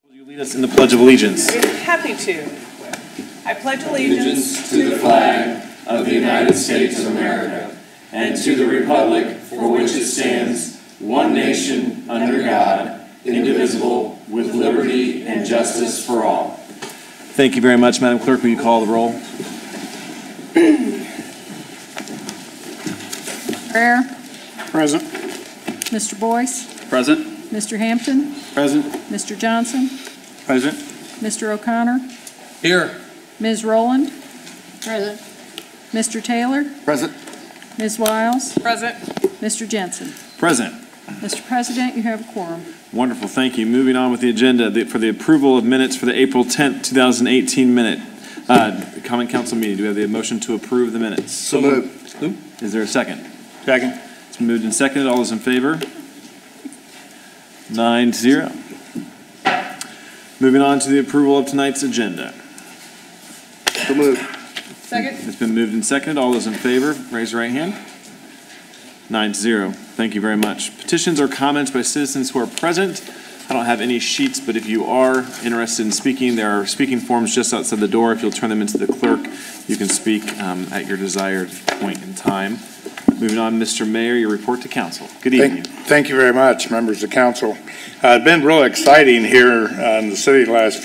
Will you lead us in the Pledge of Allegiance? Happy to. I pledge allegiance to the flag of the United States of America and to the republic for which it stands, one nation, under God, indivisible, with liberty and justice for all. Thank you very much, Madam Clerk. Will you call the roll? Prayer. Present. Mr. Boyce. Present. Mr. Hampton. Present. Mr. Johnson. Present. Mr. O'Connor. Here. Ms. Rowland. Present. Mr. Taylor. Present. Ms. Wiles. Present. Mr. Jensen. Present. Mr. President, you have a quorum. Wonderful. Thank you. Moving on with the agenda for the approval of minutes for the April 10th, 2018 Common Council meeting. Do we have the motion to approve the minutes? So moved. Is there a second? Second. It's been moved and seconded. All those in favor? 9-0. Moving on to the approval of tonight's agenda. So moved. Second. It's been moved and seconded. All those in favor, raise your right hand. 9-0. Thank you very much. Petitions or comments by citizens who are present. I don't have any sheets, but if you are interested in speaking, there are speaking forms just outside the door. If you'll turn them into the clerk, you can speak at your desired point in time. Moving on, Mr. Mayor, your report to council. Good evening. Thank you very much, members of council. It's been real exciting here in the city the last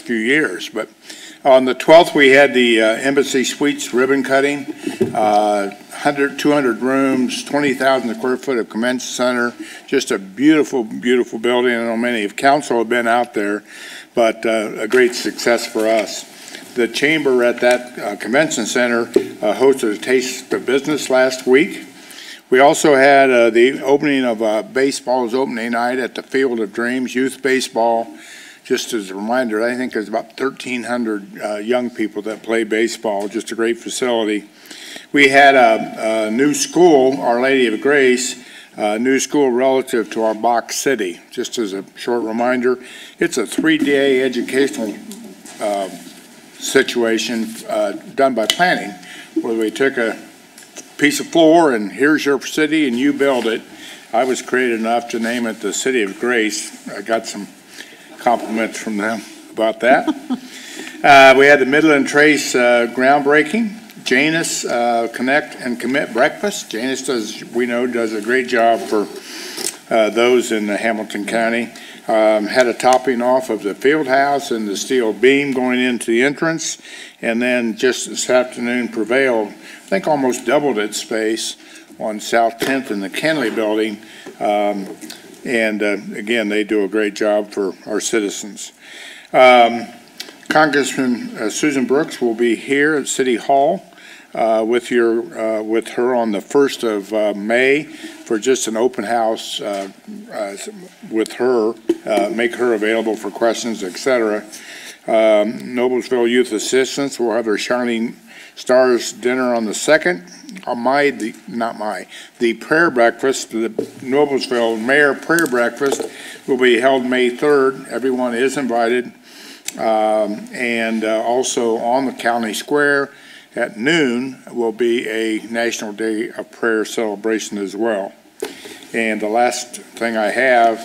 few years. But on the 12th, we had the Embassy Suites ribbon cutting. 200 rooms, 20,000 square foot of convention center. Just a beautiful, beautiful building. I know many of council have been out there, but a great success for us. The chamber at that convention center hosted a Taste of Business last week. We also had the opening of baseball's opening night at the Field of Dreams, youth baseball. Just as a reminder, I think there's about 1,300 young people that play baseball, just a great facility. We had a new school, Our Lady of Grace, new school relative to our box city. Just as a short reminder, it's a 3-day educational situation done by planning, where we took a piece of floor and here's your city and you build it. I was creative enough to name it the City of Grace. I got some compliments from them about that. We had the Midland Trace groundbreaking. Janus Connect and Commit breakfast. Janus does a great job for those in Hamilton County. Had a topping off of the field house and the steel beam going into the entrance, and then just this afternoon Prevail, I think, almost doubled its space on South 10th in the Kenley building. Again, they do a great job for our citizens. Congressman Susan Brooks will be here at City Hall with her on the 1st of May for just an open house with her, make her available for questions, etc. Noblesville Youth Assistance will have their Shining Stars dinner on the 2nd. The prayer breakfast, the Noblesville Mayor Prayer Breakfast will be held May 3rd. Everyone is invited. Also on the county square at noon will be a National Day of Prayer celebration as well. And the last thing I have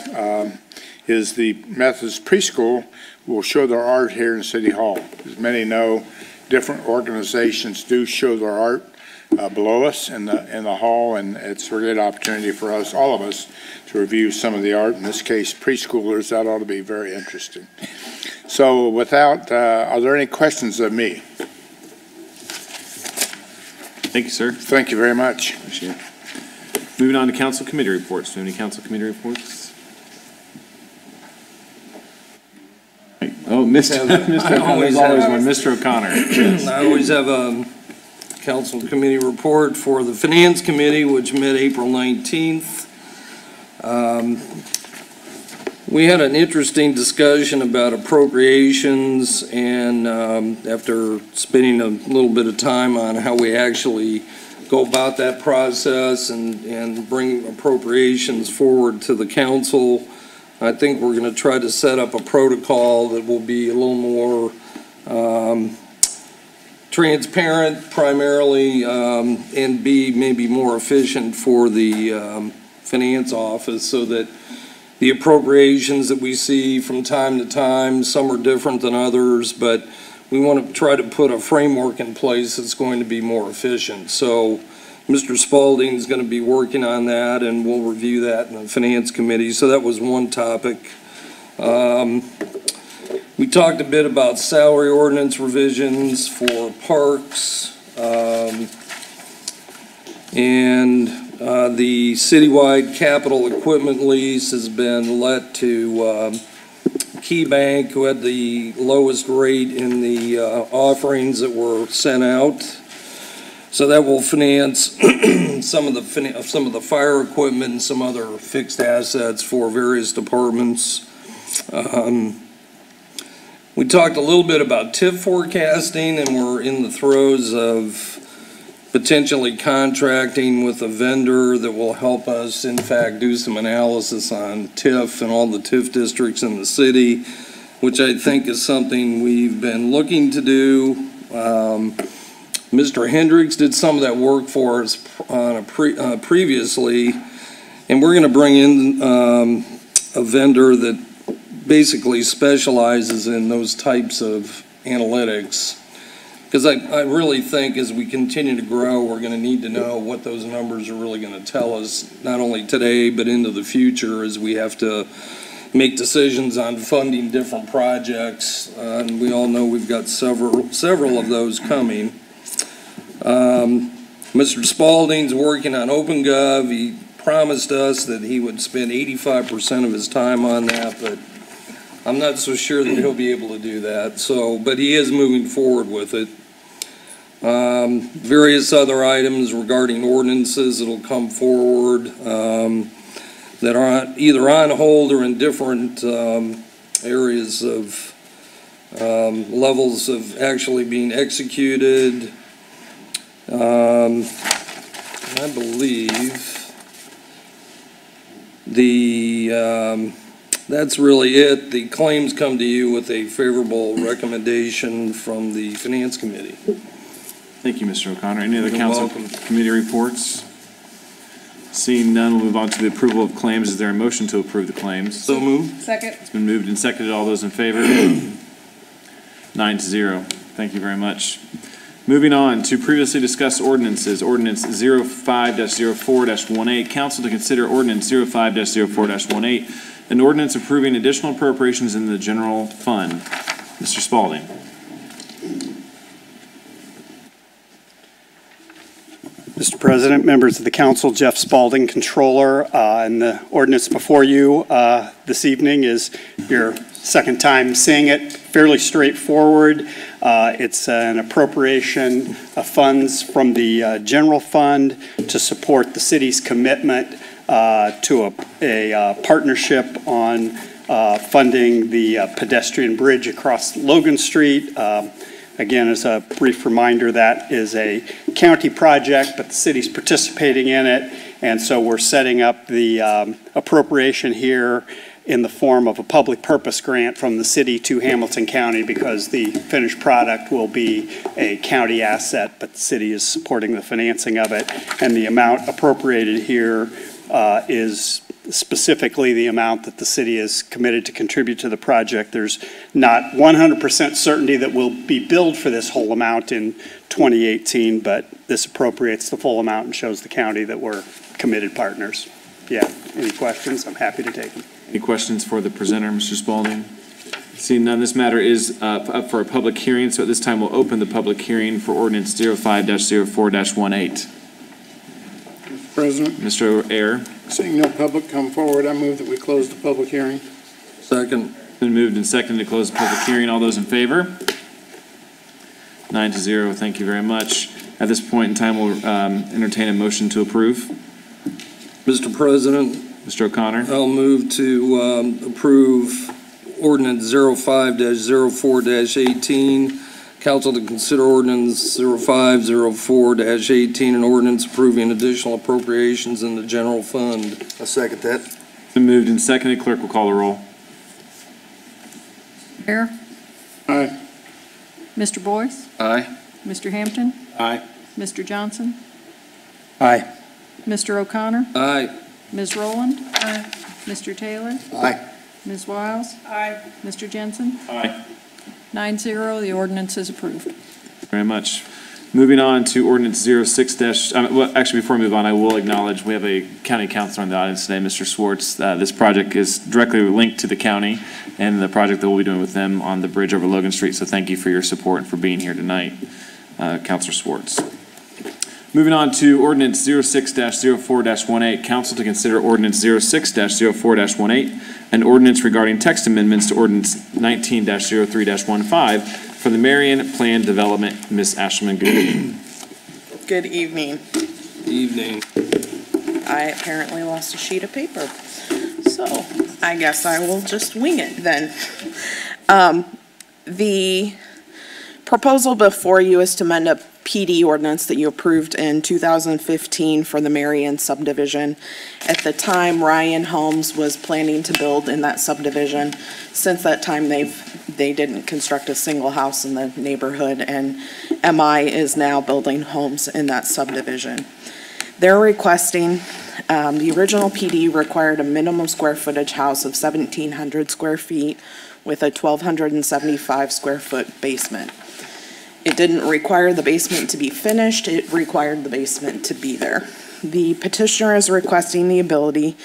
is the Methodist Preschool will show their art here in City Hall. As many know, different organizations do show their art below us in the hall, and it's a great opportunity for us, all of us, to review some of the art. In this case, preschoolers. That ought to be very interesting. So without, are there any questions of me? Thank you, sir. Thank you very much. Appreciate it. Moving on to council committee reports. Do you have any council committee reports? Oh, Mr. O'Connor. Yes. I always have a council committee report for the Finance Committee, which met April 19th. We had an interesting discussion about appropriations, and after spending a little bit of time on how we actually go about that process and bring appropriations forward to the council, I think we're going to try to set up a protocol that will be a little more transparent primarily, and be maybe more efficient for the finance office, so that the appropriations that we see from time to time. Some are different than others, but we want to try to put a framework in place that's going to be more efficient. So Mr. Spalding is going to be working on that, and we'll review that in the Finance Committee. So that was one topic. We talked a bit about salary ordinance revisions for parks, and the citywide capital equipment lease has been let to Key Bank, who had the lowest rate in the offerings that were sent out. So that will finance some of the fire equipment and some other fixed assets for various departments. We talked a little bit about TIF forecasting, and we're in the throes of potentially contracting with a vendor that will help us, in fact, do some analysis on TIF and all the TIF districts in the city, which I think is something we've been looking to do. Mr. Hendricks did some of that work for us on previously, and we're going to bring in a vendor that basically specializes in those types of analytics. Because I really think as we continue to grow, we're going to need to know what those numbers are really going to tell us, not only today, but into the future as we have to make decisions on funding different projects. And we all know we've got several of those coming. Mr. Spalding's working on OpenGov. He promised us that he would spend 85% of his time on that, but I'm not so sure that he'll be able to do that. So, but he is moving forward with it. Various other items regarding ordinances that'll come forward that are either on hold or in different areas of levels of actually being executed. I believe that's really it. The claims come to you with a favorable recommendation from the Finance Committee. Thank you, Mr. O'Connor. Any other You're council welcome. committee reports? Seeing none, we'll move on to the approval of claims. Is there a motion to approve the claims? So moved. Second. It's been moved and seconded. All those in favor? 9-0. Thank you very much. Moving on to previously discussed ordinances. Ordinance 05-04-18. Council to consider ordinance 05-04-18, an ordinance approving additional appropriations in the general fund. Mr. Spalding. Mr. President, members of the council, Jeff Spalding, Controller, and the ordinance before you this evening is your second time seeing it. Fairly straightforward. It's an appropriation of funds from the general fund to support the city's commitment to a partnership on funding the pedestrian bridge across Logan Street. Again, as a brief reminder, that is a county project, but the city's participating in it, and so we're setting up the appropriation here in the form of a public purpose grant from the city to Hamilton County, because the finished product will be a county asset, but the city is supporting the financing of it, and the amount appropriated here is specifically the amount that the city is committed to contribute to the project. There's not 100% certainty that we'll be billed for this whole amount in 2018, but this appropriates the full amount and shows the county that we're committed partners. Yeah, any questions? I'm happy to take them. Any questions for the presenter, Mr. Spalding? Seeing none, this matter is up for a public hearing, so at this time we'll open the public hearing for ordinance 05-04-18. Mr. President, Mr. Ayer. seeing no public come forward, I move that we close the public hearing. Second. Been moved and seconded to close the public hearing. All those in favor? 9-0. Thank you very much. At this point in time, we'll entertain a motion to approve. Mr. President, Mr. O'Connor. I'll move to approve ordinance 05-04-18. Council to consider ordinance 05-04-18, an ordinance approving additional appropriations in the general fund. I'll second that. Been moved and seconded. Clerk will call the roll. Air. Aye. Mr. Boyce. Aye. Mr. Hampton. Aye. Mr. Johnson. Aye. Mr. O'Connor. Aye. Ms. Rowland. Mr. Taylor? Aye. Ms. Wiles? Aye. Mr. Jensen? Aye. 9-0, the ordinance is approved. Very much. Moving on to ordinance 06 well, actually, before we move on, I will acknowledge we have a county councilor in the audience today, Mr. Swartz. This project is directly linked to the county and the project that we'll be doing with them on the bridge over Logan Street. So thank you for your support and for being here tonight, Councilor Swartz. Moving on to ordinance 06-04-18, council to consider ordinance 06-04-18, an ordinance regarding text amendments to ordinance 19-03-15 for the Marion Plan Development. Ms. Ashelman, good evening. Good evening. Evening. I apparently lost a sheet of paper, so I guess I will just wing it then. The proposal before you is to amend a PD ordinance that you approved in 2015 for the Marion subdivision. At the time, Ryan Homes was planning to build in that subdivision. Since that time, they didn't construct a single house in the neighborhood, and MI is now building homes in that subdivision. They're requesting, the original PD required a minimum square footage house of 1,700 square feet with a 1,275 square foot basement. It didn't require the basement to be finished, it required the basement to be there. The petitioner is requesting the ability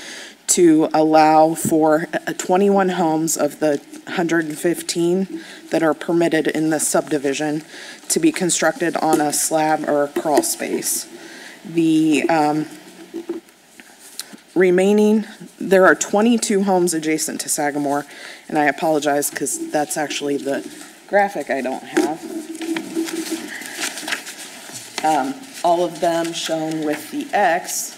to allow for 21 homes of the 115 that are permitted in the subdivision to be constructed on a slab or a crawl space. The remaining, there are 22 homes adjacent to Sagamore, and I apologize because that's actually the graphic I don't have. All of them shown with the X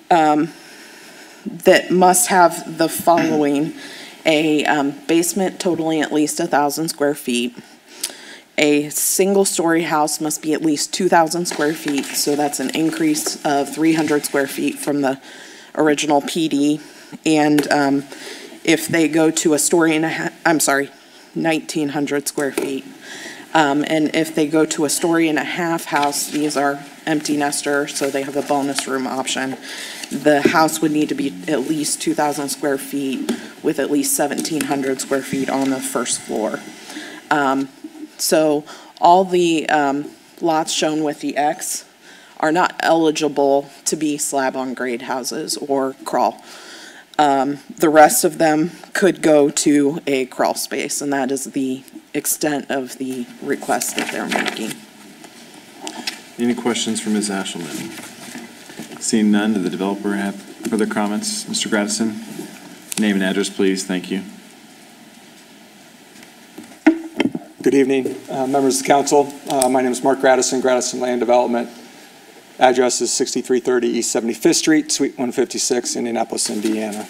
that must have the following: a basement totaling at least 1,000 square feet. A single-story house must be at least 2,000 square feet, so that's an increase of 300 square feet from the original PD. And if they go to a story and a half, 1,900 square feet. And if they go to a story and a half house, these are empty nester, so they have a bonus room option. The house would need to be at least 2,000 square feet with at least 1,700 square feet on the first floor. So all the lots shown with the X are not eligible to be slab-on-grade houses or crawl. The rest of them could go to a crawl space, and that is the extent of the request that they're making. Any questions for Ms. Ashelman? Seeing none, did the developer have further comments? Mr. Gradison, name and address, please. Thank you. Good evening, members of the council. My name is Mark Gradison, Gradison Land Development. Address is 6330 East 75th Street, Suite 156, Indianapolis, Indiana.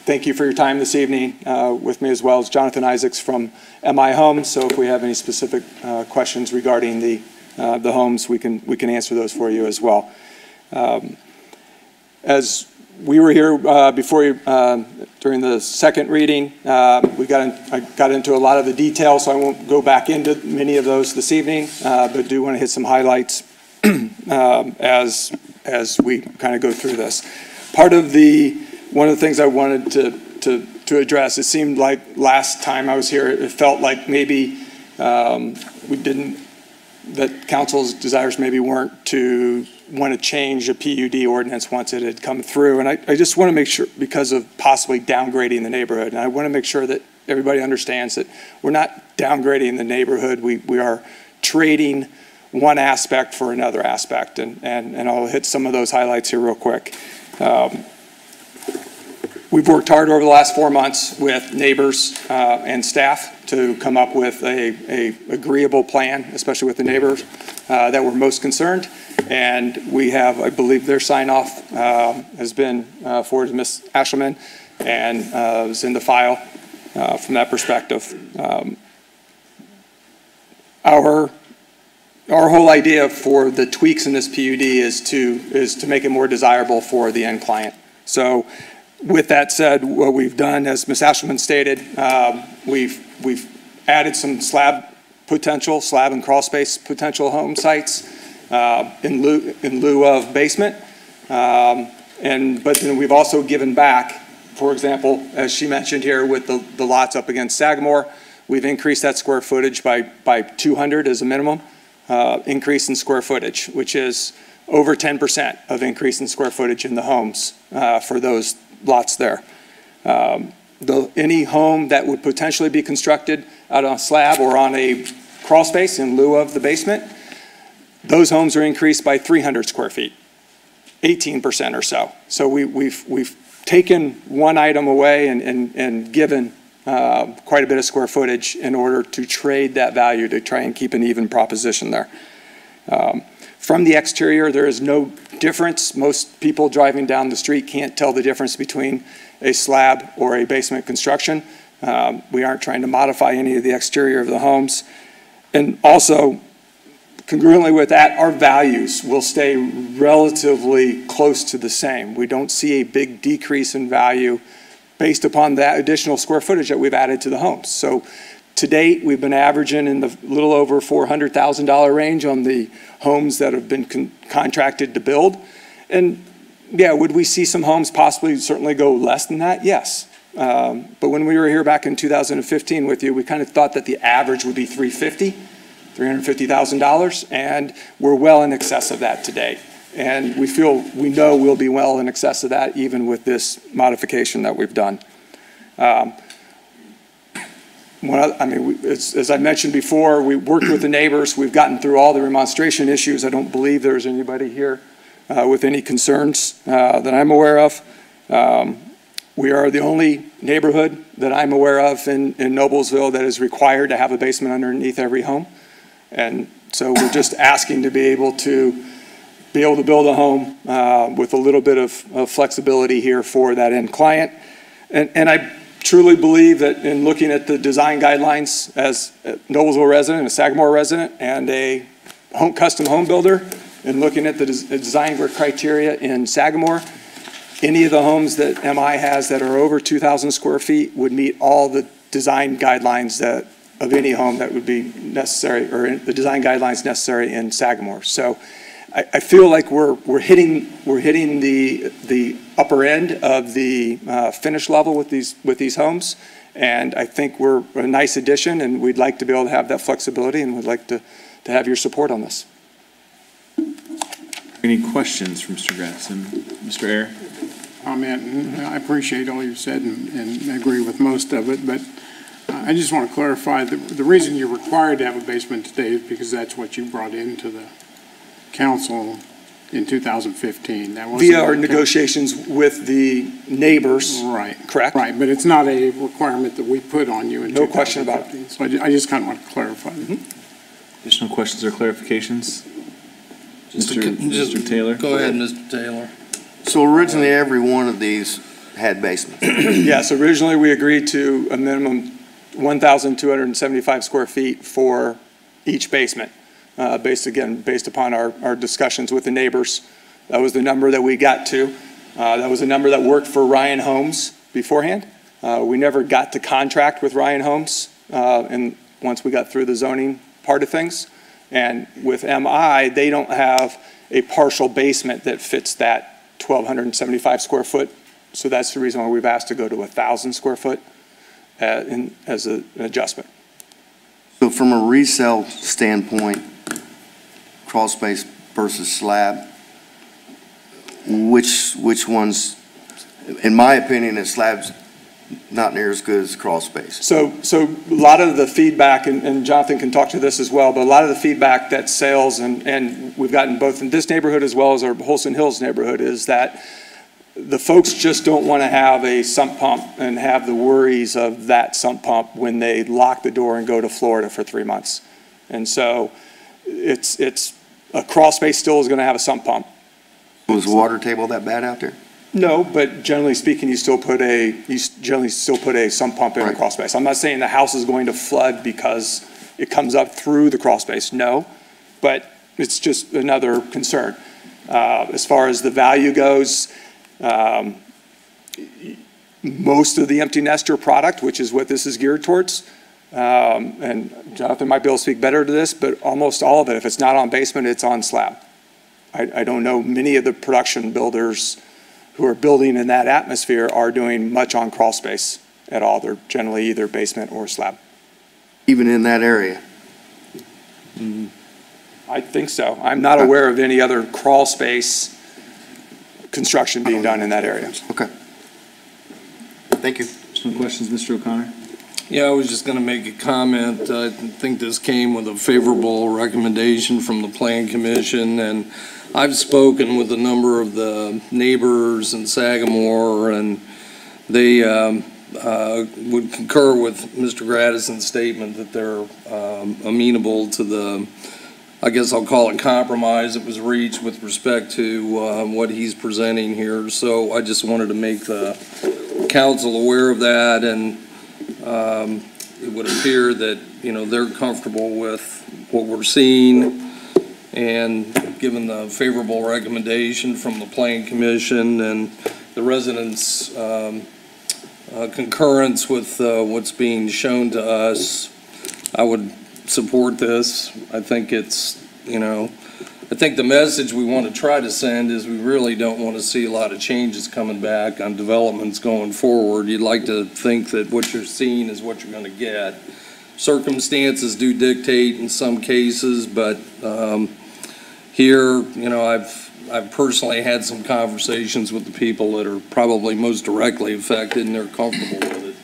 Thank you for your time this evening. With me as well as Jonathan Isaacs from MI Homes. So if we have any specific questions regarding the homes, we can answer those for you as well. As we were here before you during the second reading, I got into a lot of the details, so I won't go back into many of those this evening, but do want to hit some highlights as we kind of go through this. One of the things I wanted to address, it seemed like last time I was here, it felt like maybe that council's desires maybe weren't to want to change a PUD ordinance once it had come through. And I just want to make sure, because of possibly downgrading the neighborhood, and I want to make sure that everybody understands that we're not downgrading the neighborhood. We are trading one aspect for another aspect, and I'll hit some of those highlights here real quick. We've worked hard over the last 4 months with neighbors and staff to come up with a agreeable plan, especially with the neighbors that were most concerned. And we have, I believe their sign off has been forwarded to Ms. Ashelman and is in the file from that perspective. Our whole idea for the tweaks in this PUD is to make it more desirable for the end client. So with that said, what we've done, as Ms. Ashelman stated, we've added some slab and crawl space potential home sites in lieu of basement. But then we've also given back, for example, as she mentioned here with the lots up against Sagamore, we've increased that square footage by 200 as a minimum, increase in square footage, which is over 10% of increase in square footage in the homes for those lots there. Any home that would potentially be constructed out on a slab or on a crawl space in lieu of the basement, those homes are increased by 300 square feet, 18% or so. So we've taken one item away and given quite a bit of square footage in order to trade that value to try and keep an even proposition there. From the exterior, there is no difference. Most people driving down the street can't tell the difference between a slab or a basement construction. We aren't trying to modify any of the exterior of the homes. And also, congruently with that, our values will stay relatively close to the same. We don't see a big decrease in value based upon that additional square footage that we've added to the homes. So to date, we've been averaging in the little over $400,000 range on the homes that have been contracted to build. And yeah, would we see some homes possibly certainly go less than that? Yes. But when we were here back in 2015 with you, we kind of thought that the average would be $350,000, and we're well in excess of that today. And we know we'll be well in excess of that even with this modification that we've done. As I mentioned before, we worked with the neighbors. We've gotten through all the remonstration issues. I don't believe there's anybody here with any concerns that I'm aware of. We are the only neighborhood that I'm aware of in Noblesville that is required to have a basement underneath every home. And so we're just asking to be able to build a home with a little bit of flexibility here for that end client. And I truly believe that in looking at the design guidelines as a Noblesville resident, a Sagamore resident, and a custom home builder, and looking at the design criteria in Sagamore, any of the homes that MI has that are over 2,000 square feet would meet all the design guidelines of any home that would be necessary, or the design guidelines necessary in Sagamore. So I feel like we're hitting the upper end of the finish level with these homes, and I think we're a nice addition, and we'd like to be able to have that flexibility, and we'd like to have your support on this. Any questions from Mr. Gradison? Mr. Ayer? Comment. I appreciate all you said and agree with most of it, but I just want to clarify the reason you're required to have a basement today is because that's what you brought into the council in 2015. That wasn't via our negotiations with the neighbors. Right. Correct. Right, but it's not a requirement that we put on you in 2015. No question about it. So I just kind of want to clarify that. Additional questions or clarifications? Mr. Taylor? Go ahead, Mr. Taylor. So originally, every one of these had basements. Yes, originally we agreed to a minimum 1,275 square feet for each basement, based upon our discussions with the neighbors. That was the number that we got to. That was a number that worked for Ryan Homes beforehand. We never got to contract with Ryan Homes, and once we got through the zoning part of things. And with MI, they don't have a partial basement that fits that 1,275 square foot. So that's the reason why we've asked to go to 1,000 square foot as an adjustment. So from a resale standpoint, crawl space versus slab, which ones, in my opinion, is slab's not near as good as crawl space. So a lot of the feedback, and Jonathan can talk to this as well, but a lot of the feedback that sales and we've gotten both in this neighborhood as well as our Holston Hills neighborhood is that the folks just don't want to have a sump pump and have the worries of that sump pump when they lock the door and go to Florida for 3 months. And so it's a crawl space still is going to have a sump pump. Was the water table that bad out there? No, but generally speaking, you generally still put a sump pump in a crawl space. I'm not saying the house is going to flood because it comes up through the crawl space. No, but it's just another concern. As far as the value goes, most of the empty nester product, which is what this is geared towards, and Jonathan might be able to speak better to this, but almost all of it, if it's not on basement, it's on slab. I don't know many of the production builders who are building in that atmosphere are doing much on crawl space at all. They're generally either basement or slab. Even in that area? I think so. I'm not aware of any other crawl space construction being done in that area. Okay. Thank you. Some questions, Mr. O'Connor? Yeah, I was just going to make a comment. I think this came with a favorable recommendation from the Plan Commission, and I've spoken with a number of the neighbors in Sagamore, and they would concur with Mr. Grattison's statement that they're amenable to the, I guess I'll call it compromise that was reached with respect to what he's presenting here. So I just wanted to make the council aware of that, and it would appear that, you know, they're comfortable with what we're seeing, and given the favorable recommendation from the Plan Commission and the residents' concurrence with what's being shown to us, I would support this. I think it's, you know, I think the message we want to try to send is we really don't want to see a lot of changes coming back on developments going forward. You'd like to think that what you're seeing is what you're going to get. Circumstances do dictate in some cases, but here, you know, I've personally had some conversations with the people that are probably most directly affected, and they're comfortable with it.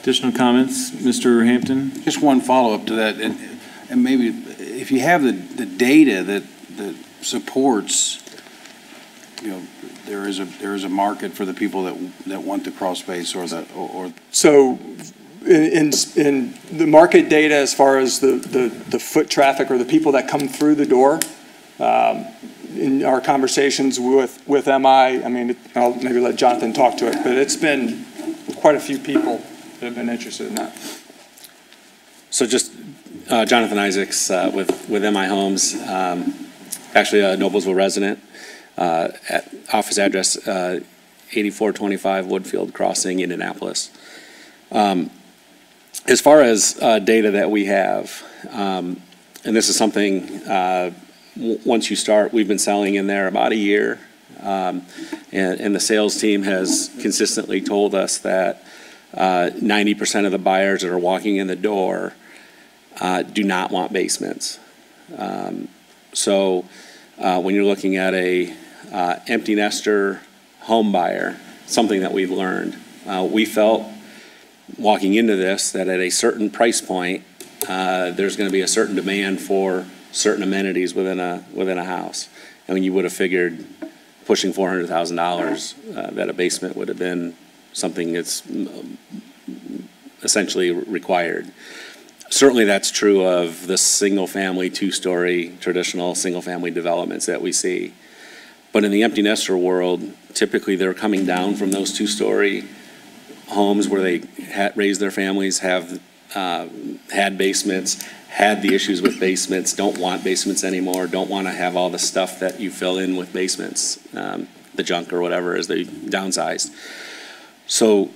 Additional comments, Mr. Hampton? Just one follow-up to that, and maybe if you have the data that supports, you know, there is a market for the people that want the crawl space or. So in the market data, as far as the foot traffic or the people that come through the door, in our conversations with MI, I mean, I'll maybe let Jonathan talk to it, but it's been quite a few people that have been interested in that. So just Jonathan Isaacs with MI Homes, actually a Noblesville resident, at office address 8425 Woodfield Crossing, Indianapolis. As far as data that we have, and this is something, once you start, we've been selling in there about a year, and the sales team has consistently told us that 90% of the buyers that are walking in the door do not want basements. So when you're looking at a empty nester home buyer, something that we've learned, we felt walking into this that at a certain price point, there's going to be a certain demand for certain amenities within a house. I mean, you would have figured pushing $400,000 that a basement would have been something that's essentially required. Certainly that's true of the single-family, two-story, traditional single-family developments that we see. But in the empty nester world, typically they're coming down from those two-story homes where they raised their families, have had basements, had the issues with basements, don't want basements anymore, don't want to have all the stuff that you fill in with basements, the junk or whatever as they downsized. So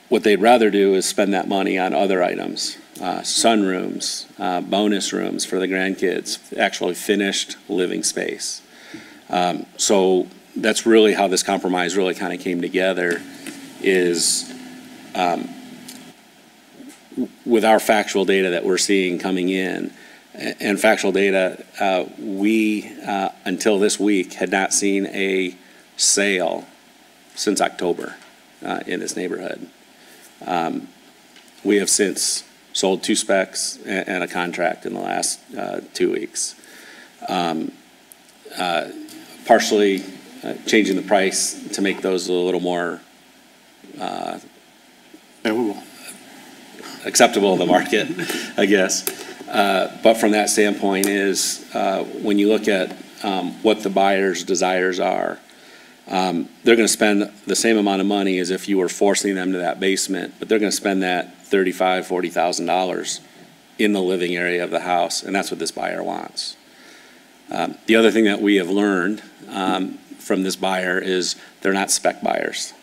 what they'd rather do is spend that money on other items, sunrooms, bonus rooms for the grandkids, actually finished living space. So that's really how this compromise really kind of came together, is with our factual data that we're seeing coming in, and factual data, we, until this week, had not seen a sale since October in this neighborhood. We have since sold 2 specs and a contract in the last 2 weeks. Partially changing the price to make those a little more acceptable in the market, I guess. But from that standpoint is when you look at what the buyer's desires are, they're going to spend the same amount of money as if you were forcing them to that basement, but they're going to spend that $35,000, $40,000 in the living area of the house, and that's what this buyer wants. The other thing that we have learned from this buyer is they're not spec buyers.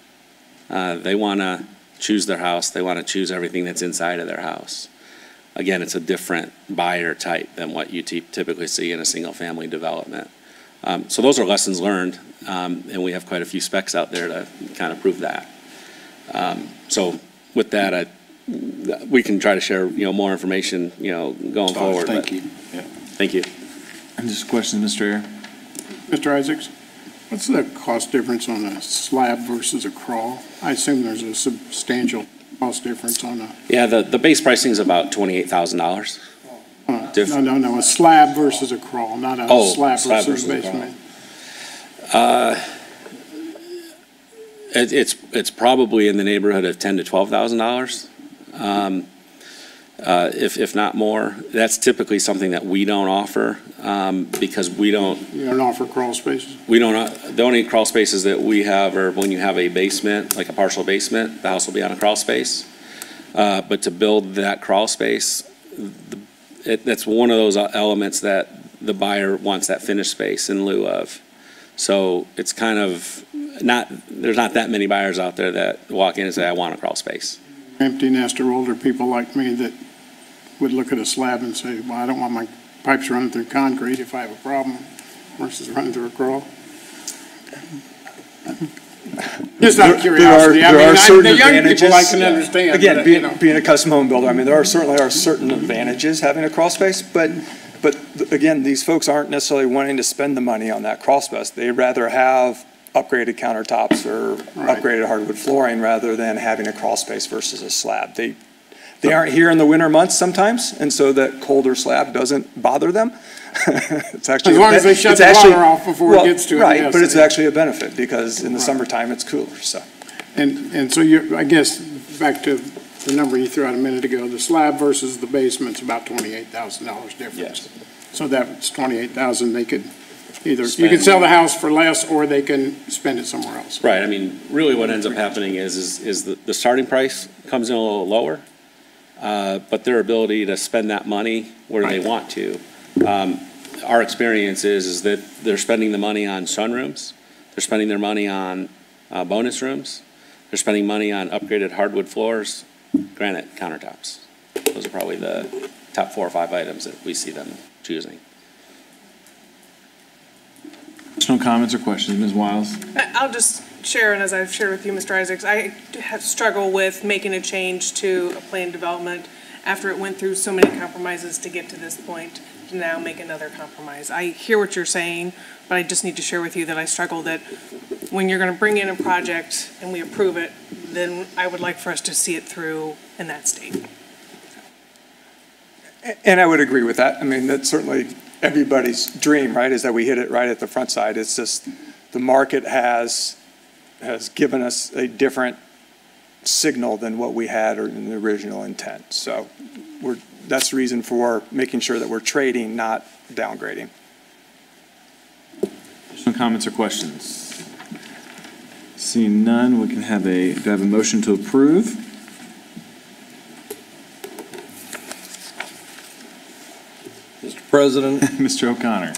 They want to choose their house. They want to choose everything that's inside of their house. Again, it's a different buyer type than what you typically see in a single-family development. So those are lessons learned, and we have quite a few specs out there to kind of prove that. So with that, we can try to share, more information, going forward. Thank you. Yeah. Thank you. And just a question, Mr. Ayer. Mr. Isaacs, what's the cost difference on a slab versus a crawl? I assume there's a substantial cost difference on a. Yeah, the base pricing is about $28,000. No, a slab versus a crawl, not a slab versus a basement. It's probably in the neighborhood of $10,000 to $12,000, if not more. That's typically something that we don't offer, because we don't. You don't offer crawl spaces? We don't. The only crawl spaces that we have are when you have a basement, like a partial basement, the house will be on a crawl space. But to build that crawl space, that's one of those elements that the buyer wants that finished space in lieu of. So it's kind of there's not that many buyers out there that walk in and say, I want a crawl space. Empty nester older people like me that would look at a slab and say, well, I don't want my pipes running through concrete if I have a problem versus running through a crawl. Just out of curiosity. There are certain the young advantages. people I can understand. Again, but, being a custom home builder, I mean, there certainly are certain advantages having a crawl space, but again, these folks aren't necessarily wanting to spend the money on that crawl space. They'd rather have upgraded countertops or upgraded hardwood flooring rather than having a crawl space versus a slab. They aren't here in the winter months sometimes, and so that colder slab doesn't bother them. It's actually as long as they shut the water off before it gets to it. Right, yes, but it's actually a benefit because in the summertime it's cooler. So, and so I guess back to the number you threw out a minute ago, the slab versus the basement's about $28,000 difference. Yes. So that's $28,000. They could either you can sell the house for less, or they can spend it somewhere else. Right. I mean, really, what ends up happening is the starting price comes in a little lower, but their ability to spend that money where they want to. Our experience is that they're spending the money on sunrooms, they're spending their money on bonus rooms, they're spending money on upgraded hardwood floors, granite countertops. Those are probably the top 4 or 5 items that we see them choosing. Additional comments or questions, Ms. Wiles? I'll just share, and as I've shared with you, Mr. Isaacs, I have struggled with making a change to a planned development after it went through so many compromises to get to this point, to now make another compromise. I hear what you're saying, but I just need to share with you that I struggle that when you're going to bring in a project and we approve it, then I would like for us to see it through in that state. and I would agree with that. I mean, that's certainly everybody's dream, right, is that we hit it right at the front side. It's just the market has given us a different signal than what we had in the original intent. So that's the reason for making sure that we're trading, not downgrading. Additional comments or questions? Seeing none, we can have do I have a motion to approve? Mr. President, Mr. O'Connor.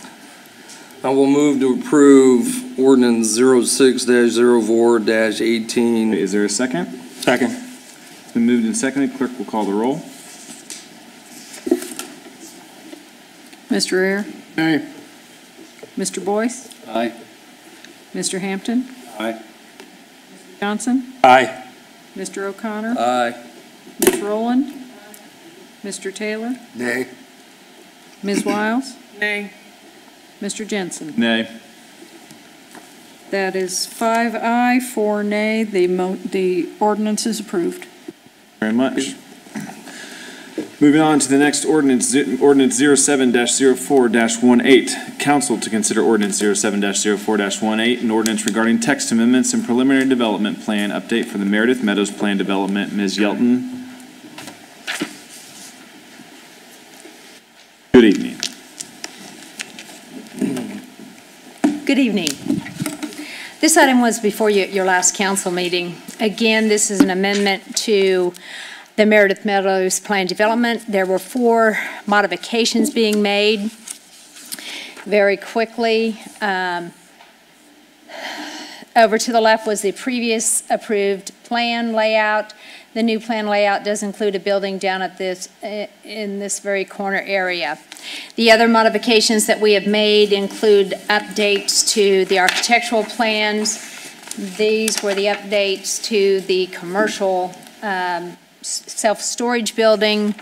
I will move to approve ordinance 06-04-18. Is there a second? Second. It's been moved and seconded. Clerk will call the roll. Mr. Ayer? Hey, Mr. Boyce? Aye. Mr. Hampton? Aye. Johnson? Aye. Mr. O'Connor? Aye. Ms. Rowland? Mr. Taylor? Nay. Ms. Wiles? Nay. Mr. Jensen? Nay. That is 5 aye, 4 nay. The ordinance is approved. Very much. Moving on to the next ordinance, ordinance 07-04-18. Council to consider ordinance 07-04-18, an ordinance regarding text amendments and preliminary development plan update for the Meredith Meadows Plan Development. Ms. Yelton. Good evening. Good evening. This item was before you at your last council meeting. Again, this is an amendment to the Meredith Meadows Plan Development. There were 4 modifications being made. Very quickly, over to the left was the previous approved plan layout. The new plan layout does include a building down at this, in this very corner area. The other modifications that we have made include updates to the architectural plans. These were the updates to the commercial self-storage building.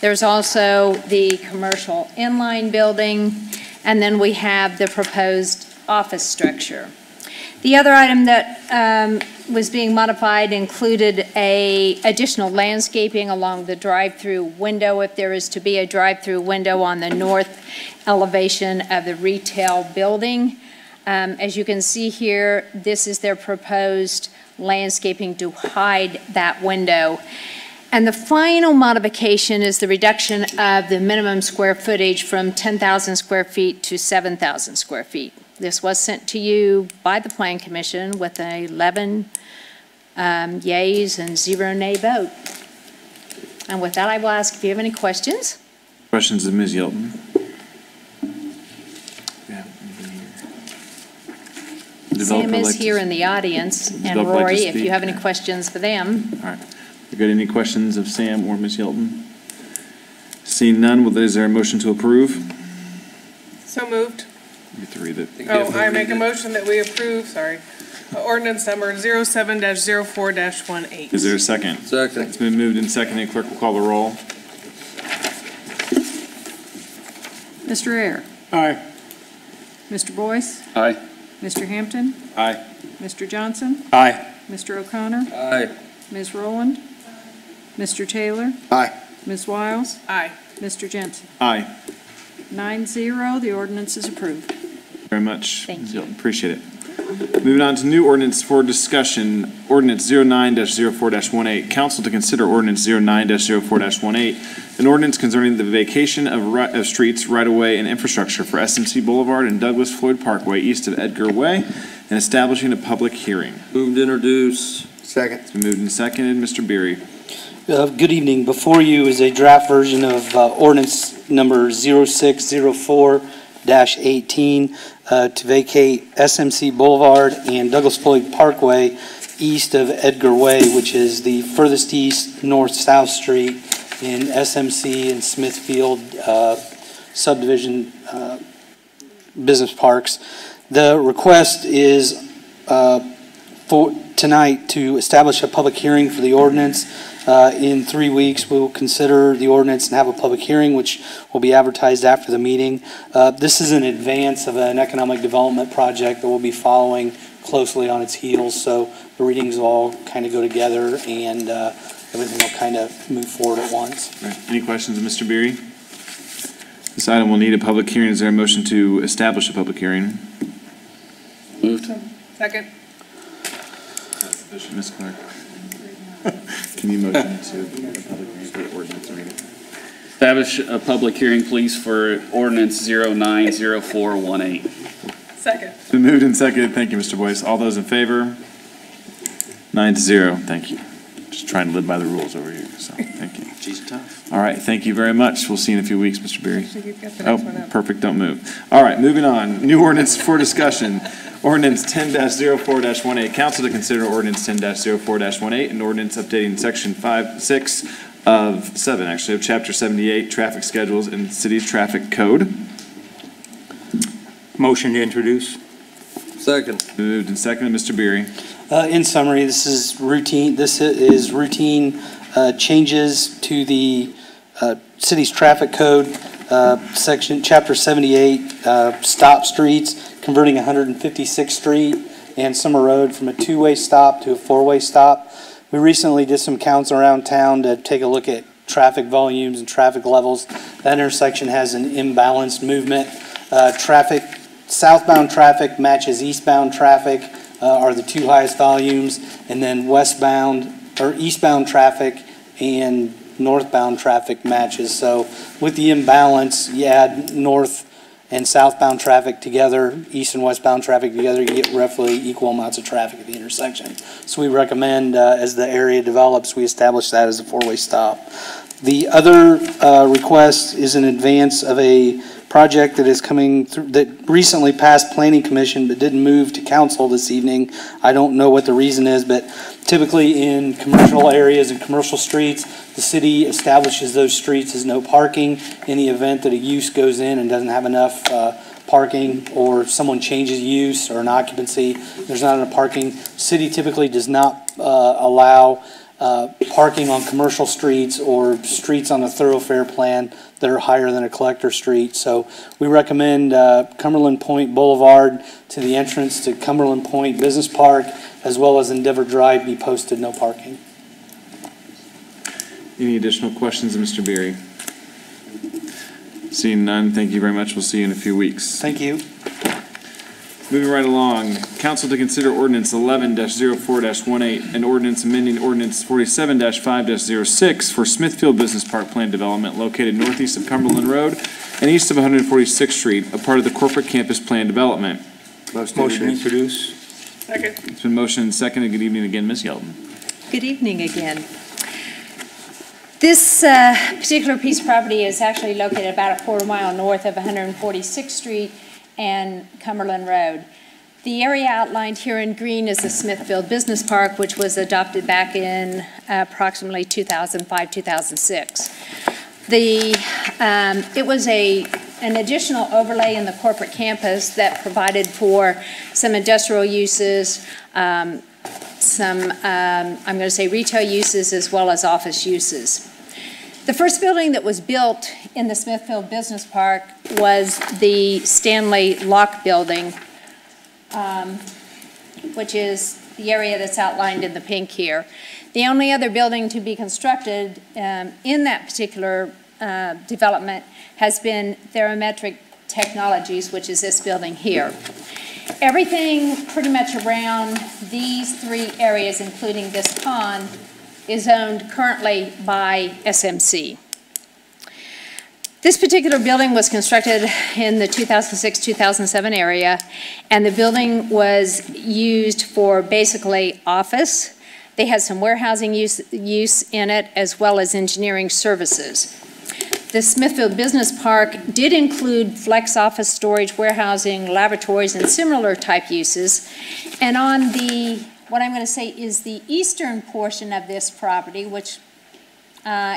There's also the commercial inline building, and then we have the proposed office structure. The other item that was being modified included additional landscaping along the drive-through window, if there is to be a drive-through window on the north elevation of the retail building. As you can see here, this is their proposed landscaping to hide that window. And the final modification is the reduction of the minimum square footage from 10,000 square feet to 7,000 square feet. This was sent to you by the Plan Commission with 11 yays and 0 nay vote. And with that, I will ask if you have any questions. Questions of Ms. Yelton? Sam is here in the audience, and Rory, if you have any questions for them. All right. You got any questions of Sam or Ms. Yelton? Seeing none, is there a motion to approve? So moved. You have to read it. Oh, I make a motion that we approve, ordinance number 07-04-18. Is there a second? Second. It's been moved and seconded. Clerk will call the roll. Mr. Ayer. Aye. Mr. Boyce. Aye. Mr. Hampton. Aye. Mr. Johnson. Aye. Mr. O'Connor. Aye. Ms. Rowland. Mr. Taylor. Aye. Ms. Wiles. Aye. Mr. Jensen. Aye. 9-0, the ordinance is approved. Very much. Thank Ms. Yelton. Appreciate it. Moving on to new ordinance for discussion, ordinance 09-04-18. Council to consider ordinance 09-04-18, an ordinance concerning the vacation of streets, right-of-way, and infrastructure for SMC Boulevard and Douglas Floyd Parkway east of Edgar Way, and establishing a public hearing. Move to introduce. Second. It's been moved and seconded. Mr. Beery. Good evening. Before you is a draft version of ordinance number 0604-18 to vacate SMC Boulevard and Douglas Floyd Parkway east of Edgar Way, which is the furthest east north-south street in SMC and Smithfield subdivision business parks. The request is for tonight to establish a public hearing for the ordinance. In 3 weeks, we will consider the ordinance and have a public hearing, which will be advertised after the meeting. This is in advance of an economic development project that will be following closely on its heels, so the readings will all kind of go together and everything will kind of move forward at once. Right. Any questions of Mr. Beery? This item will need a public hearing. Is there a motion to establish a public hearing? Moved. Second. Ms. Clark. Can you motion to a public hearing for ordinance reading? Establish a public hearing, please, for ordinance 09-04-18. Second. It's been moved and seconded. Thank you, Mr. Boyce. All those in favor? 9-0. Thank you. Just trying to live by the rules over here, so thank you. She's tough. All right, thank you very much. We'll see you in a few weeks, Mr. Beery. You've got the next one Oh, up. perfect. Don't move. All right, moving on. New ordinance for discussion. Ordinance 10-04-18. Council to consider ordinance 10-04-18, an ordinance updating section 6 of chapter 78, traffic schedules and city's traffic code. Motion to introduce. Second. Moved and seconded. Mr. Beery. In summary, this is routine changes to the city's traffic code, chapter 78, stop streets, converting 156th Street and Summer Road from a two-way stop to a four-way stop. We recently did some counts around town to take a look at traffic volumes and traffic levels. That intersection has an imbalanced movement. Southbound traffic matches eastbound traffic are the two highest volumes, and then eastbound traffic and northbound traffic matches. So with the imbalance, you add north and southbound traffic together, east and westbound traffic together, you get roughly equal amounts of traffic at the intersection. So we recommend, as the area develops, we establish that as a four-way stop. The other request is in advance of a project that is coming through, that recently passed Planning Commission but didn't move to council this evening. I don't know what the reason is, but typically in commercial areas and commercial streets, the city establishes those streets as no parking in the event that a use goes in and doesn't have enough parking, or someone changes use or an occupancy, there's not enough parking. City typically does not allow parking on commercial streets or streets on a thoroughfare plan that are higher than a collector street. So we recommend Cumberland Point Boulevard to the entrance to Cumberland Point Business Park, as well as Endeavor Drive, be posted no parking. Any additional questions of Mr. Beery? Seeing none, thank you very much. We'll see you in a few weeks. Thank you. Moving right along, council to consider ordinance 11-04-18 and ordinance amending ordinance 47-5-06 for Smithfield Business Park Plan Development located northeast of Cumberland Road and east of 146th Street, a part of the corporate campus plan development. Motion introduce. Second. It's been motioned and seconded. Good evening again, Ms. Yeldon. Good evening again. This particular piece of property is actually located about a quarter-mile north of 146th Street and Cumberland Road. The area outlined here in green is the Smithfield Business Park, which was adopted back in approximately 2005-2006. It was an additional overlay in the corporate campus that provided for some industrial uses, some, I'm going to say retail uses, as well as office uses. The first building that was built in the Smithfield Business Park was the Stanley Lock Building, which is the area that's outlined in the pink here. The only other building to be constructed in that particular development has been Thermometric Technologies, which is this building here. Everything pretty much around these three areas, including this pond, is owned currently by SMC. This particular building was constructed in the 2006-2007 area, and the building was used for basically office. They had some warehousing use in it, as well as engineering services. The Smithfield Business Park did include flex office storage, warehousing, laboratories, and similar type uses. And on the, what I'm going to say is the eastern portion of this property, which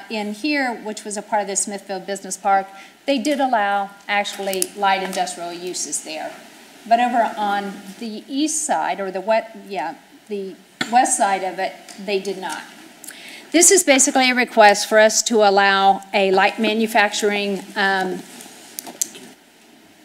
in here, which was a part of the Smithfield Business Park, they did allow actually light industrial uses there. But over on the east side, or the west side of it, they did not. This is basically a request for us to allow a light manufacturing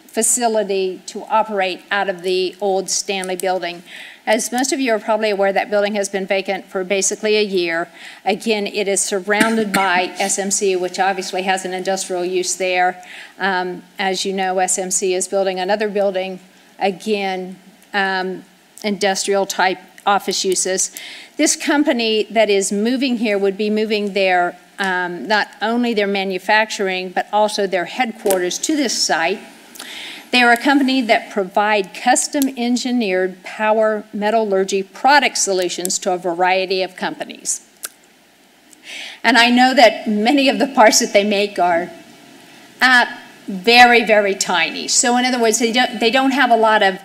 facility to operate out of the old Stanley building. As most of you are probably aware, that building has been vacant for basically a year. Again, it is surrounded by SMC, which obviously has an industrial use there. As you know, SMC is building another building, again, industrial type office uses. This company that is moving here would be moving their, not only their manufacturing, but also their headquarters to this site. They are a company that provide custom engineered power metallurgy product solutions to a variety of companies. And I know that many of the parts that they make are very, very tiny. So in other words, they don't have a lot of,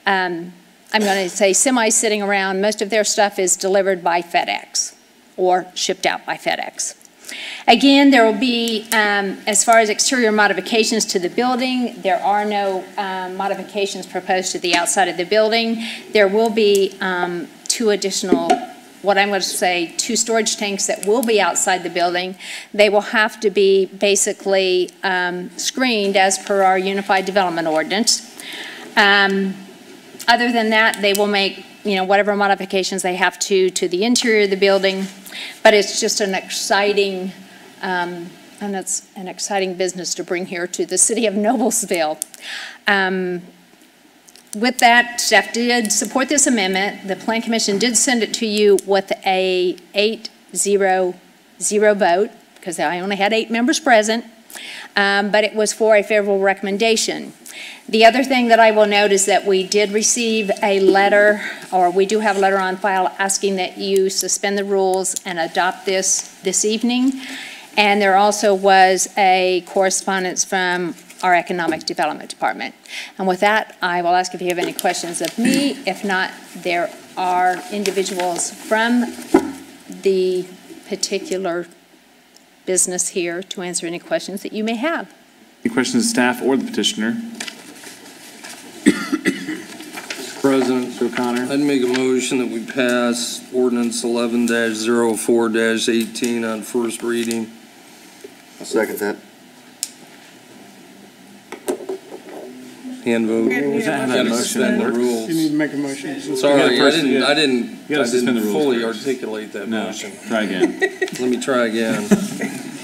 I'm going to say, semis sitting around. Most of their stuff is delivered by FedEx or shipped out by FedEx. Again, there will be, as far as exterior modifications to the building, there are no modifications proposed to the outside of the building. There will be 2 additional, what I'm going to say, 2 storage tanks that will be outside the building. They will have to be basically screened as per our Unified Development Ordinance. Other than that, they will make, you know, whatever modifications they have to the interior of the building. But it's just an exciting, and it's an exciting business to bring here to the city of Noblesville. With that, staff did support this amendment. The Plan Commission did send it to you with a 8-0 vote, because I only had 8 members present, but it was for a favorable recommendation. The other thing that I will note is that we did receive a letter, or we do have a letter on file asking that you suspend the rules and adopt this evening. And there also was a correspondence from our Economic Development Department. And with that, I will ask if you have any questions of me. If not, there are individuals from the particular business here to answer any questions that you may have. Any questions of staff or the petitioner? President, Mr. O'Connor? I'd make a motion that we pass ordinance 11-04-18 on first reading. I'll second that. Hand vote. Was that Gotta motion? suspend the You rules. need to make a motion. Sorry, first- I didn't suspend the rules fully first. articulate that No, motion. try again. Let me try again.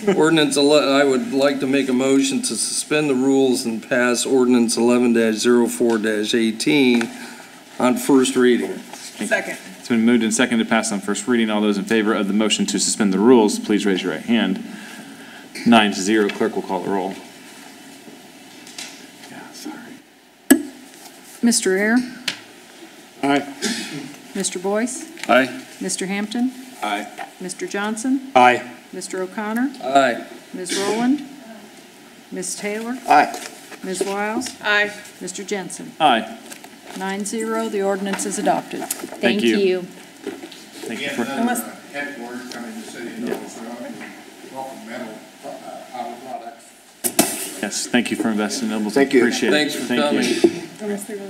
I would like to make a motion to suspend the rules and pass ordinance 11-04-18 on first reading. Second. It's been moved and seconded to pass on first reading. All those in favor of the motion to suspend the rules, please raise your right hand. 9-0, clerk will call the roll. Yeah, sorry. Mr. Air? Aye. Mr. Boyce? Aye. Mr. Hampton? Aye. Mr. Johnson? Aye. Mr. O'Connor? Aye. Ms. Rowland? Ms. Taylor? Aye. Ms. Wiles? Aye. Mr. Jensen? Aye. 9-0, the ordinance is adopted. Thank you. you. Thank you for, Headquarters coming to the city of Noblesville, and welcome metal auto products. yes, thank you for investing in Noblesville. Thank you. Appreciate it. Thanks for Thank coming you.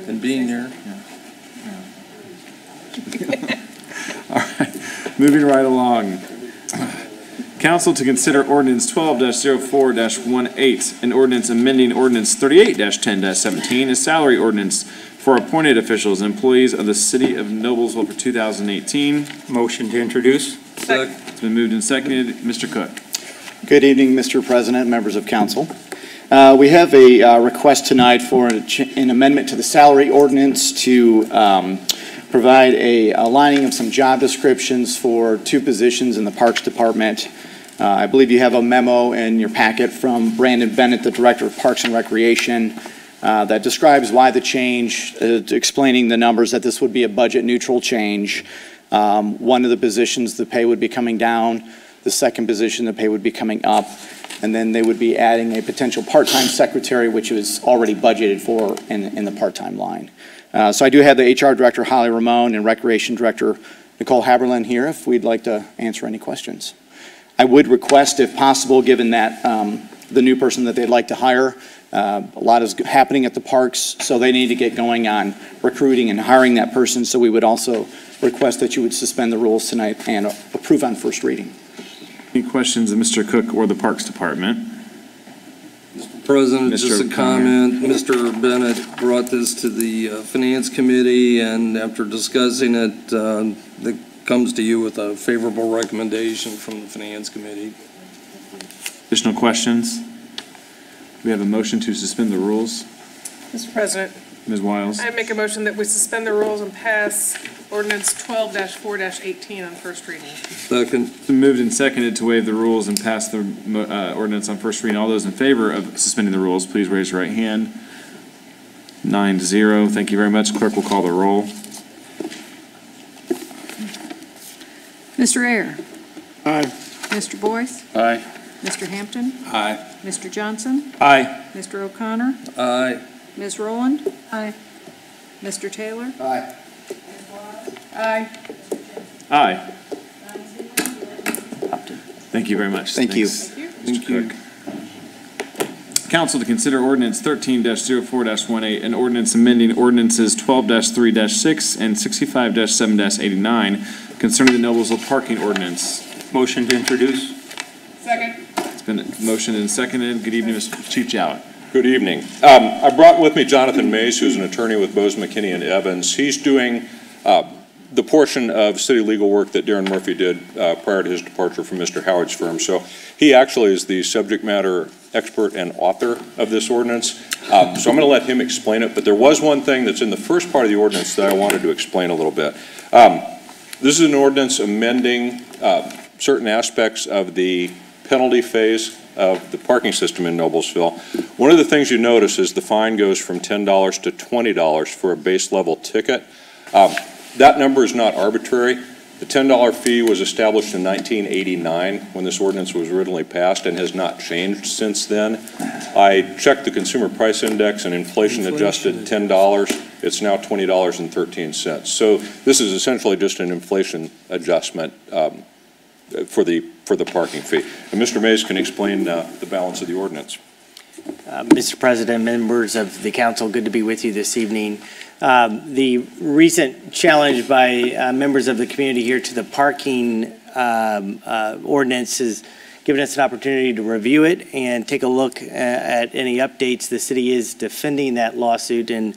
and being here. All right, moving right along. Council to consider ordinance 12-04-18, an ordinance amending ordinance 38-10-17, a salary ordinance for appointed officials and employees of the city of Noblesville for 2018. Motion to introduce. It's been moved and seconded. Mr. Cook. Good evening, Mr. President, members of council. We have a request tonight for an amendment to the salary ordinance to provide a aligning of some job descriptions for two positions in the Parks Department. I believe you have a memo in your packet from Brandon Bennett, the Director of Parks and Recreation, that describes why the change, explaining the numbers, that this would be a budget-neutral change. One of the positions, the pay would be coming down. The second position, the pay would be coming up. And then they would be adding a potential part-time secretary, which was already budgeted for in the part-time line. So I do have the HR Director, Holly Ramone, and Recreation Director, Nicole Haberlin, here if we'd like to answer any questions. I would request, if possible, given that the new person that they'd like to hire, a lot is happening at the parks, so they need to get going on recruiting and hiring that person. So we would also request that you would suspend the rules tonight and approve on first reading. Any questions of Mr. Cook or the Parks Department? President, Mr. just a O'Connor. comment. Mr. Bennett brought this to the Finance Committee, and after discussing it, it comes to you with a favorable recommendation from the Finance Committee. Additional questions? We have a motion to suspend the rules. Mr. President, Ms. Wiles. I make a motion that we suspend the rules and pass ordinance 12-4-18 on first reading. Second. It's been moved and seconded to waive the rules and pass the ordinance on first reading. All those in favor of suspending the rules, please raise your right hand. 9-0. Thank you very much. Clerk will call the roll. Mr. Air? Aye. Mr. Boyce? Aye. Mr. Hampton? Aye. Mr. Johnson? Aye. Mr. O'Connor? Aye. Ms. Rowland? Aye. Mr. Taylor? Aye. Aye. Aye. Thank you very much. Thank you. Thanks, Mr. Cook. Council to consider ordinance 13-04-18, an ordinance amending ordinances 12-3-6 and 65-7-89 concerning the Noblesville parking ordinance. Motion to introduce. Second. It's been motioned and seconded. Good evening, Mr. Chief Jowett. Good evening. I brought with me Jonathan Mays, who's an attorney with Bose, McKinney & Evans. He's doing the portion of city legal work that Darren Murphy did prior to his departure from Mr. Howard's firm. So he actually is the subject matter expert and author of this ordinance. So I'm going to let him explain it, but there was one thing that's in the first part of the ordinance that I wanted to explain a little bit. This is an ordinance amending certain aspects of the penalty phase of the parking system in Noblesville. One of the things you notice is the fine goes from $10 to $20 for a base level ticket. That number is not arbitrary. The $10 fee was established in 1989 when this ordinance was originally passed and has not changed since then. I checked the Consumer Price Index and inflation adjusted $10. It's now $20.13. So this is essentially just an inflation adjustment for the parking fee. And Mr. Mays can explain the balance of the ordinance. Mr. President, members of the council, good to be with you this evening. The recent challenge by members of the community here to the parking ordinance has given us an opportunity to review it and take a look at any updates. The city is defending that lawsuit and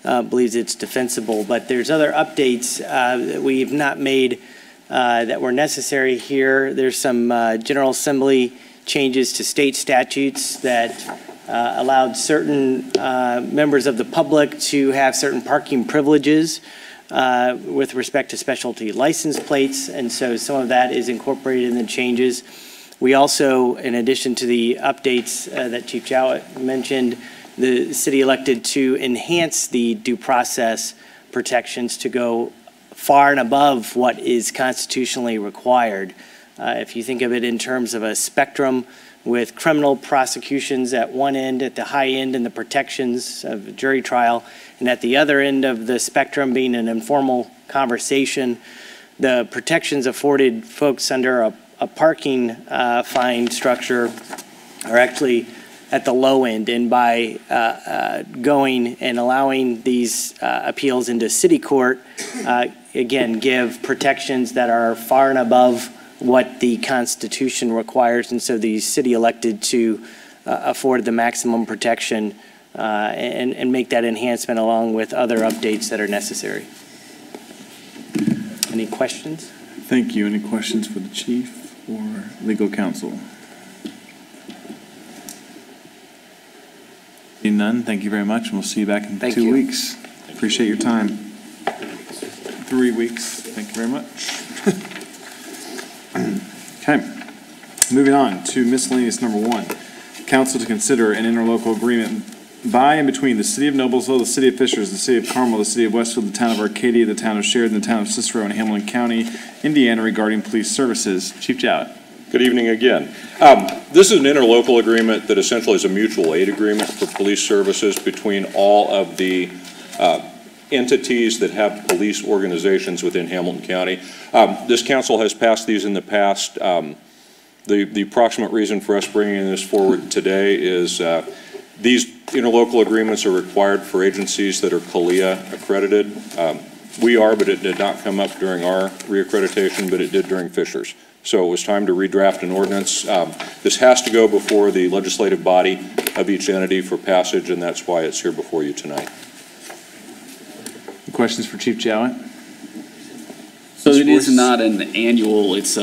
believes it's defensible, but there's other updates that we've not made that were necessary here. There's some General Assembly changes to state statutes that allowed certain members of the public to have certain parking privileges with respect to specialty license plates, and so some of that is incorporated in the changes. We also, in addition to the updates that Chief Jowett mentioned, the city elected to enhance the due process protections to go far and above what is constitutionally required. If you think of it in terms of a spectrum with criminal prosecutions at one end, at the high end, and the protections of a jury trial, and at the other end of the spectrum being an informal conversation, the protections afforded folks under a parking fine structure are actually at the low end. And by going and allowing these appeals into city court, again, give protections that are far and above what the Constitution requires, and so the city elected to afford the maximum protection and make that enhancement along with other updates that are necessary. Any questions? Thank you. Any questions for the chief or legal counsel? Seeing none, thank you very much, and we'll see you back in 2 weeks. Appreciate your time. 3 weeks. Thank you very much. Okay, moving on to miscellaneous number 1. Council to consider an interlocal agreement by and between the City of Noblesville, the City of Fishers, the City of Carmel, the City of Westfield, the Town of Arcadia, the Town of Sheridan, the Town of Cicero, and Hamilton County, Indiana regarding police services. Chief Jowett. Good evening again. This is an interlocal agreement that essentially is a mutual aid agreement for police services between all of the entities that have police organizations within Hamilton County. This council has passed these in the past. The approximate reason for us bringing this forward today is these interlocal agreements are required for agencies that are CALEA accredited. We are, but it did not come up during our reaccreditation, but it did during Fishers. So it was time to redraft an ordinance. This has to go before the legislative body of each entity for passage, and that's why it's here before you tonight. Questions for Chief Jowett? So it is not an annual, it's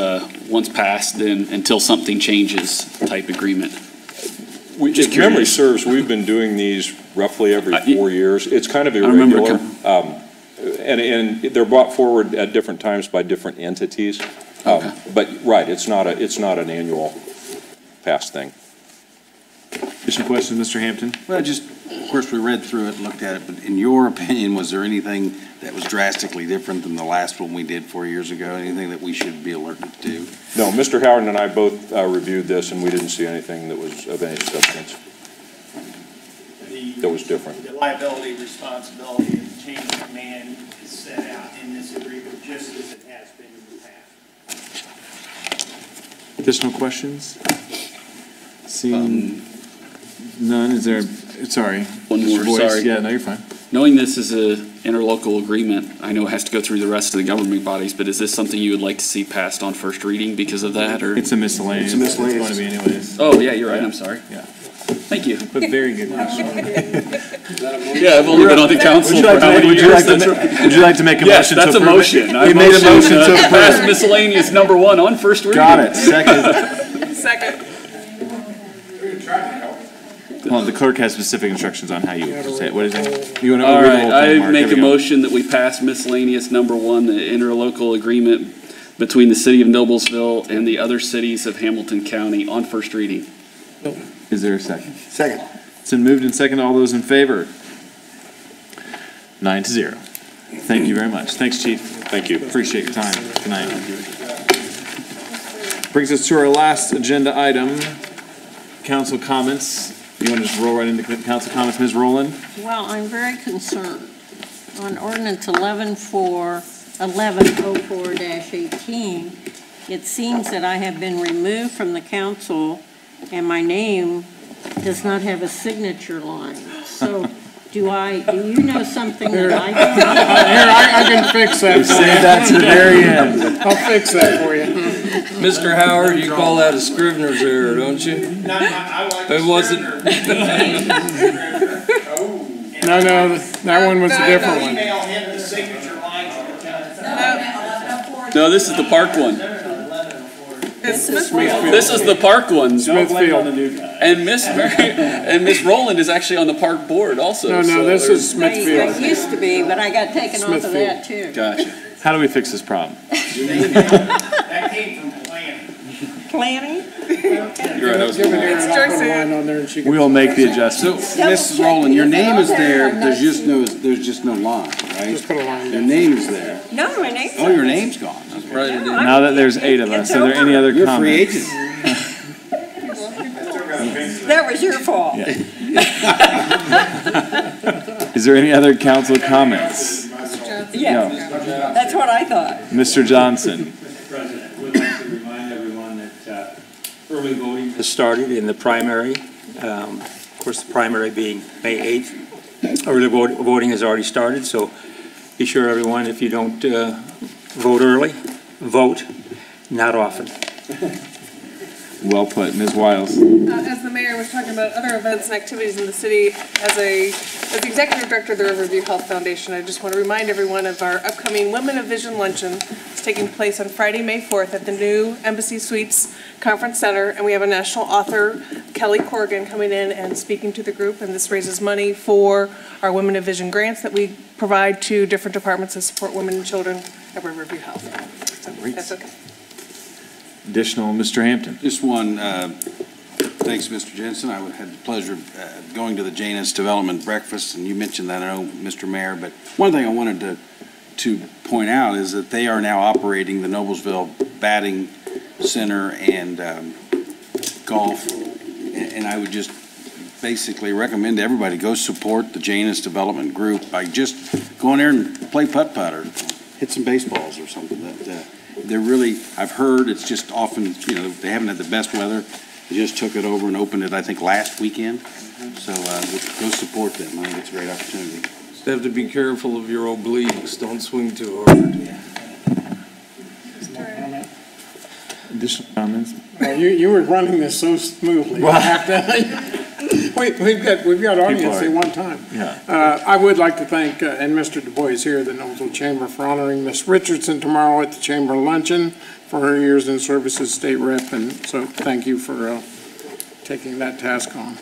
once passed, then until something changes type agreement. If memory serves, we've been doing these roughly every 4 years. It's kind of irregular. And they're brought forward at different times by different entities. But right, it's not an annual pass thing. Additional questions, Mr. Hampton? Well, just, of course, we read through it, looked at it, but in your opinion, was there anything that was drastically different than the last one we did 4 years ago? Anything that we should be alerted to? No, Mr. Howard and I both reviewed this, and we didn't see anything that was of any substance that was different. The liability, responsibility, and the chain of command is set out in this agreement just as it has been in the past. Additional questions? Seeing none, is there, sorry. One more, sorry. Yeah, no, you're fine. Knowing this is an interlocal agreement, I know it has to go through the rest of the government bodies, but is this something you would like to see passed on first reading because of that, or? It's a miscellaneous. It's going to be anyways. Oh, yeah, you're right, I'm sorry. Yeah. Thank you. But very good question. Yeah, I've only been on the council for how many years? Would you like to make a motion to approve? Yes, that's a motion. We made a motion to approve. Pass miscellaneous number 1 on first reading. Got it, second. Second. Well, the clerk has specific instructions on how you say it. What is it? You want to All read the right, whole thing, Mark? I make a motion that we pass miscellaneous number 1, the interlocal agreement between the City of Noblesville and the other cities of Hamilton County on first reading. Is there a second? Second. It's been moved and seconded. All those in favor? 9-0. Thank you very much. Thanks, Chief. Thank you. Appreciate your time. Good night. Brings us to our last agenda item, council comments. You want to just roll right into council comments, Ms. Rowland? Well, I'm very concerned on ordinance 1104-18. It seems that I have been removed from the council and my name does not have a signature line. So do you know something that I don't? Here, I can fix that. Save that to the very end. I'll fix that for you. Mr. Howard, you call that a scrivener's error, don't you? It wasn't. No, that one was a different one. No, this is the park one. It's Smithfield. This is the park one. Smithfield. And Miss Rowland is actually on the park board also. No, this is Smithfield. I used to be, but I got taken off of that too. Gotcha. How do we fix this problem? That came from planning. Planning? You're right, I was Give it here It's and I'll put a Joyce line on there and she can. We will make the adjustments. So, Mrs. Rowland, your name is there, there's just no line, right? Just put a line Your there. name is there. No, my name's. Oh, your name's gone. Right. Now that there's 8 of us, are there any other You're a free comments? agent. That was your fault. Is there any other council comments? Yeah, that's what I thought. Mr. Johnson? Mr. President, we'd like to remind everyone that early voting has started in the primary. Of course, the primary being May 8th. Early voting has already started, so be sure, everyone, if you don't vote early, vote not often. Well put. Ms. Wiles? As the mayor was talking about other events and activities in the city, as the executive director of the Riverview Health Foundation, I just want to remind everyone of our upcoming Women of Vision Luncheon. It's taking place on Friday, May 4th at the new Embassy Suites Conference Center, and we have a national author, Kelly Corrigan, coming in and speaking to the group, and this raises money for our Women of Vision grants that we provide to different departments that support women and children at Riverview Health. So that's okay. Additional, Mr. Hampton? Just one, thanks, Mr. Jensen. I had the pleasure of going to the Janus Development Breakfast, and you mentioned that, I know, Mr. Mayor, but one thing I wanted to point out is that they are now operating the Noblesville Batting Center and golf, and I would just basically recommend to everybody go support the Janus Development Group by just going there and play putt-putt or hit some baseballs or something. They're really, I've heard it's just often, they haven't had the best weather. They just took it over and opened it, I think, last weekend. So go support them. I think it's a great opportunity. Just have to be careful of your obliques. Don't swing too hard. Additional comments? You were running this so smoothly. Well, We've got audience at one time. Yeah. I would like to thank, and Mr. Du Bois here, the Noblesville Chamber, for honoring Miss Richardson tomorrow at the Chamber Luncheon for her years in service as state rep, and so thank you for taking that task on.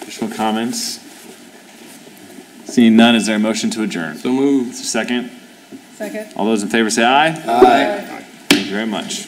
Additional comments? Seeing none, is there a motion to adjourn? So moved. Second? Second. All those in favor say aye. Aye. Thank you very much.